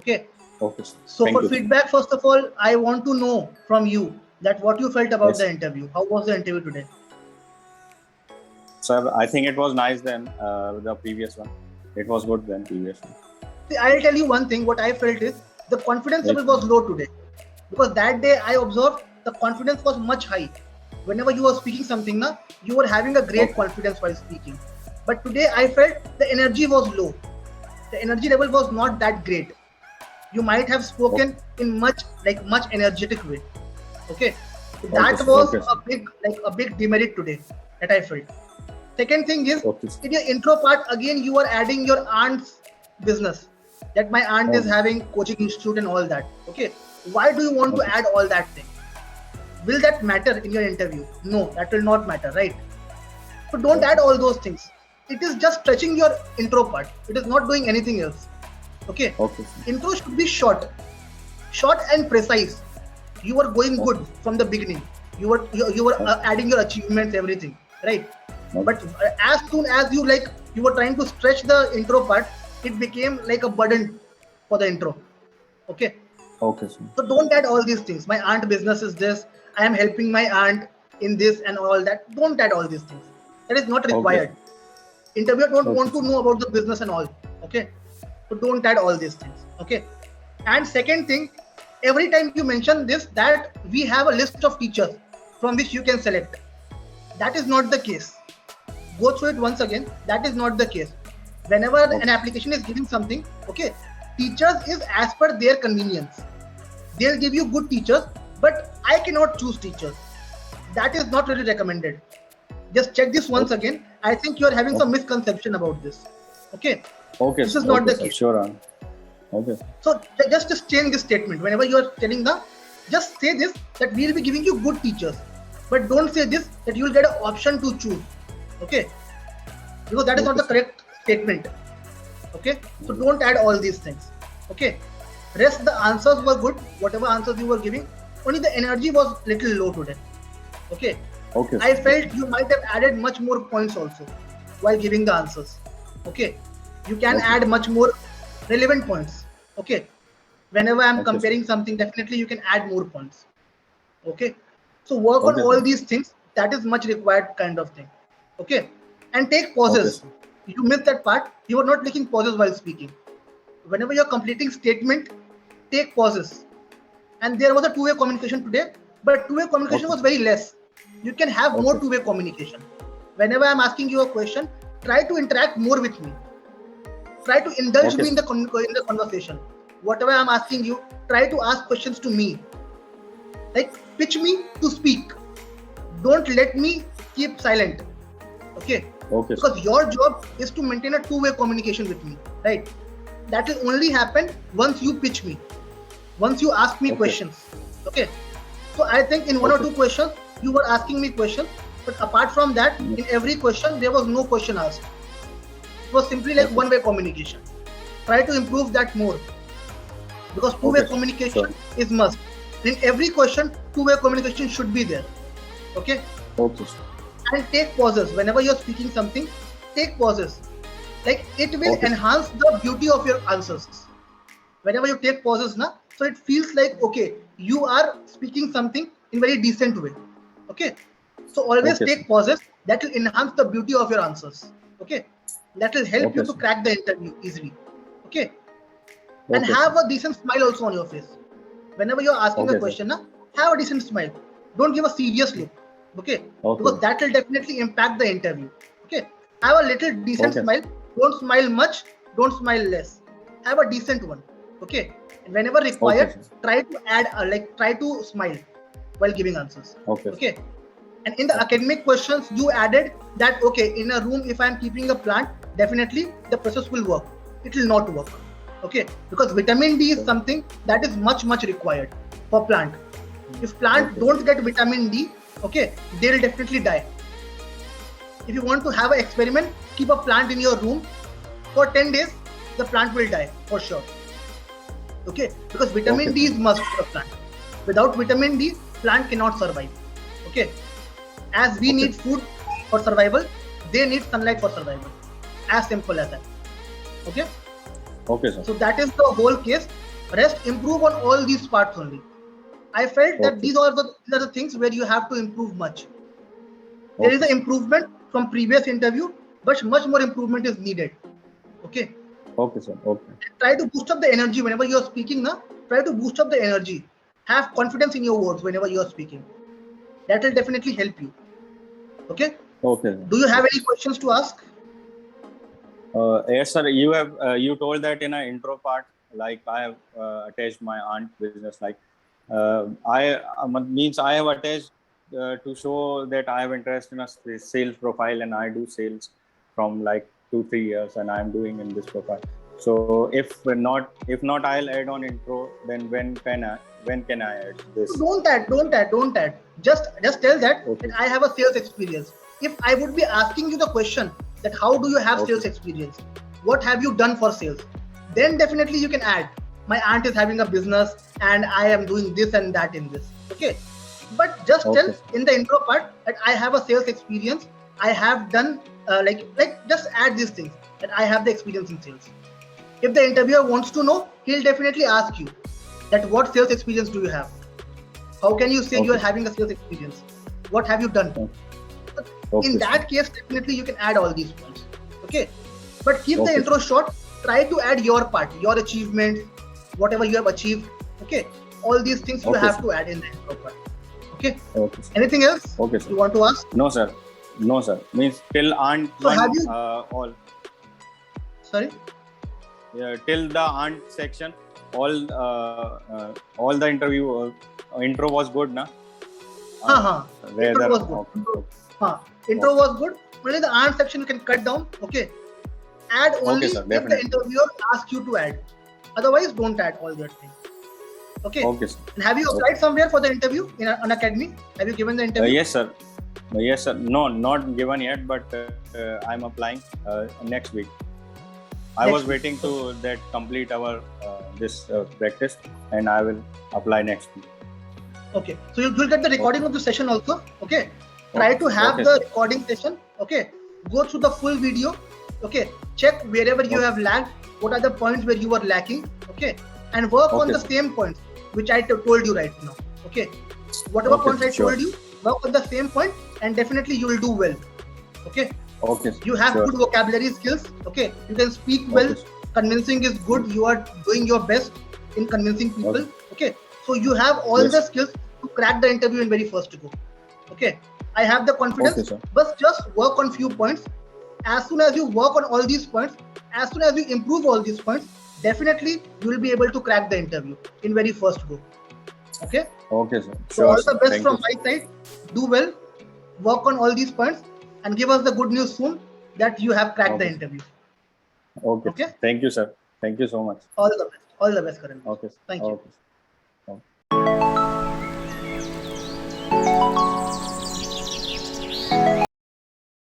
Okay. Okay, sir. So Thank for you, sir. feedback, first of all, I want to know from you that what you felt about Yes, the interview. How was the interview today? sir. I think it was nice then. The previous one, it was good than previous one. See, I'll tell you one thing. What I felt is the confidence Yes, level sir. was low today, because that day I observed the confidence was much high. Whenever you were speaking something, na, you were having a great Okay. confidence while speaking. But today I felt the energy was low. The energy level was not that great. You might have spoken Okay. in much energetic way. Okay, so Okay, that sir. was Okay, sir. a big demerit today that I felt. Second thing is, Okay, sir. in your intro part again you are adding your aunt's business, that my aunt is Okay. having coaching institute and all that. Okay, why do you want to Okay, add all that thing? Will that matter in your interview? No, that will not matter, right? So don't add okay, all those things. It is just stretching your intro part. It is not doing anything else. Okay, okay, sir. intro should be short and precise. You were going Okay. good from the beginning. You were adding your achievements, everything, right? Okay. But as soon as you were trying to stretch the intro part, it became like a burden for the intro. Okay, Okay, sir. so don't add all these things. My aunt business is this. I am helping my aunt in this and all that. Don't add all these things. That is not Okay, required. sir. Interviewer don't Okay, want to sir. know about the business and all. Okay, so don't add all these things. Okay, and second thing, every time you mention this, that we have a list of teachers from which you can select. That is not the case. Go through it once again. That is not the case. Whenever an Okay. application is giving something, okay, teachers is as per their convenience. They'll give you good teachers, but I cannot choose teachers. That is not really recommended. Just check this once Okay. again. I think you are having some Okay. misconception about this. Okay, Okay, this sir. is not Okay, the sir. case. Sure. Okay. So just change this statement. Whenever you are telling just say this, that we will be giving you good teachers, but don't say this that you will get an option to choose. Okay, because that is not Okay, the sir. correct statement. Okay, so don't add all these things. Okay, rest the answers were good. Whatever answers you were giving, only the energy was little low today. Okay, Okay, I sir. felt you might have added much more points also while giving the answers. Okay, you can Okay. add much more relevant points. Okay, whenever I'm Okay, sir. comparing something, definitely you can add more points. Okay, so work on Okay, all sir. these things. That is much required kind of thing. Okay, and take Okay, pauses. sir. You missed that part. You are not taking pauses while speaking. Whenever you're completing statement, take pauses. And there was a two-way communication today, but two-way communication Okay. was very less. You can have more Okay. two-way communication. Whenever I'm asking you a question, try to interact more with me. Try to indulge Okay, me in sir. the conversation. Whatever I'm asking you, try to ask questions to me. Like pitch me to speak. Don't let me keep silent. Okay, Okay, sir. because your job is to maintain a two-way communication with me, right? That will only happen once you pitch me, once you ask me Okay. questions. Okay, so I think in one or Okay. two questions you were asking me questions, but apart from that, in every question there was no question asked. It was simply like Okay. one-way communication. Try to improve that more, because two-way Okay, sir. communication Sure. is must. In every question, two-way communication should be there. Okay, Okay, sir. and take pauses whenever you're speaking something. Take pauses. Like it will Okay, sir. enhance the beauty of your answers. Whenever you take pauses, so it feels like okay, you are speaking something in very decent way. Okay, so always Okay, sir. take pauses. That will enhance the beauty of your answers. Okay, that will help you Okay, to sir. crack the interview easily. Okay, and Okay, sir. have a decent smile also on your face. Whenever you're asking a Okay, sir. question, have a decent smile. Don't give a serious look. Okay, Okay. because that will definitely impact the interview. Okay, have a little decent Okay. smile. Don't smile much. Don't smile less. Have a decent one. Okay, and whenever Okay, required, sir. try to add try to smile while giving answers. Okay, sir. Okay, and in the Okay. academic questions, you added that okay, in a room, if I'm keeping a plant, definitely the process will work. It will not work. Okay, because vitamin D is something that is much required for plant. If plant Okay. don't get vitamin D, okay, they will definitely die. If you want to have an experiment, keep a plant in your room for 10 days, the plant will die for sure. Okay, because vitamin Okay, D sir. is must for a plant. Without vitamin D, plant cannot survive. Okay, as we Okay. need food for survival, they need sunlight for survival. As simple as that. Okay, Okay, sir. so that is the whole case. Rest, improve on all these parts only. I felt that Okay. these are the things where you have to improve much. There is Okay. an improvement from previous interview, but much more improvement is needed. Okay. Okay, sir. Okay. Try to boost up the energy whenever you are speaking. Na, try to boost up the energy. Have confidence in your words whenever you are speaking. That will definitely help you. Okay. Okay. Do you have any questions to ask? Yes, sir. You have you told that in an intro part, like I have attached my aunt business. Like I means I have attached to show that I have interest in a sales profile and I do sales from like 2-3 years and I am doing in this profile. So if not, I'll add on intro. Then when can I add this? Don't add. Just tell that, Okay. that I have a sales experience. If I would be asking you the question that how do you have Okay. sales experience? What have you done for sales? Then definitely you can add. My aunt is having a business and I am doing this and that in this. Okay. But just tell Okay. in the intro part that I have a sales experience. I have done like just add these things that I have the experience in sales. If the interviewer wants to know, he'll definitely ask you that what sales experience do you have? How can you say you are Okay. having a sales experience? What have you done? Okay. In that case, definitely you can add all these points. Okay. But keep the Okay. intro short. Try to add your part, your achievements, whatever you have achieved. Okay. All these things you Okay, have sir. to add in the intro part. Okay. Okay. Sir. Anything else Okay, sir. you want to ask? No, sir. No, sir. Means till aunt So one, have you? all Sorry. till the aunt section, all the interview intro was good, na? Intro was good. Okay. Intro was good. Only the aunt section you can cut down. Okay. Add only sir, if the definitely. interviewer asks you to add. Otherwise, don't add all that thing. Okay. Okay, sir. And have you applied somewhere for the interview in Unacademy? Have you given the interview? Yes, sir. Yes, sir. No, not given yet, but I'm applying next week. I was waiting to that complete our this practice, and I will apply next week. Okay. So you'll get the recording of the session also. Okay. Try to have the recording session. Okay. Go through the full video. Okay. Check wherever you have lagged. What are the points where you are lacking? Okay. And work on the same points which I told you right now. Okay. Whatever points I told you, work on the same point, and definitely you will do well. Okay. Okay. You have good vocabulary skills. Okay. You can speak well. Convincing is good. You are doing your best in convincing people. Okay. So you have all the skills to crack the interview in very first go. Okay. I have the confidence, but just work on few points. As soon as you work on all these points, as soon as you improve all these points, definitely you will be able to crack the interview in very first go. Okay. Okay, sir. So all the best from my side. Do well. Work on all these points and give us the good news soon that you have cracked the interview. Okay. Thank you, sir. Thank you so much. All the best. All the best, Karan. Okay. Thank you. Okay.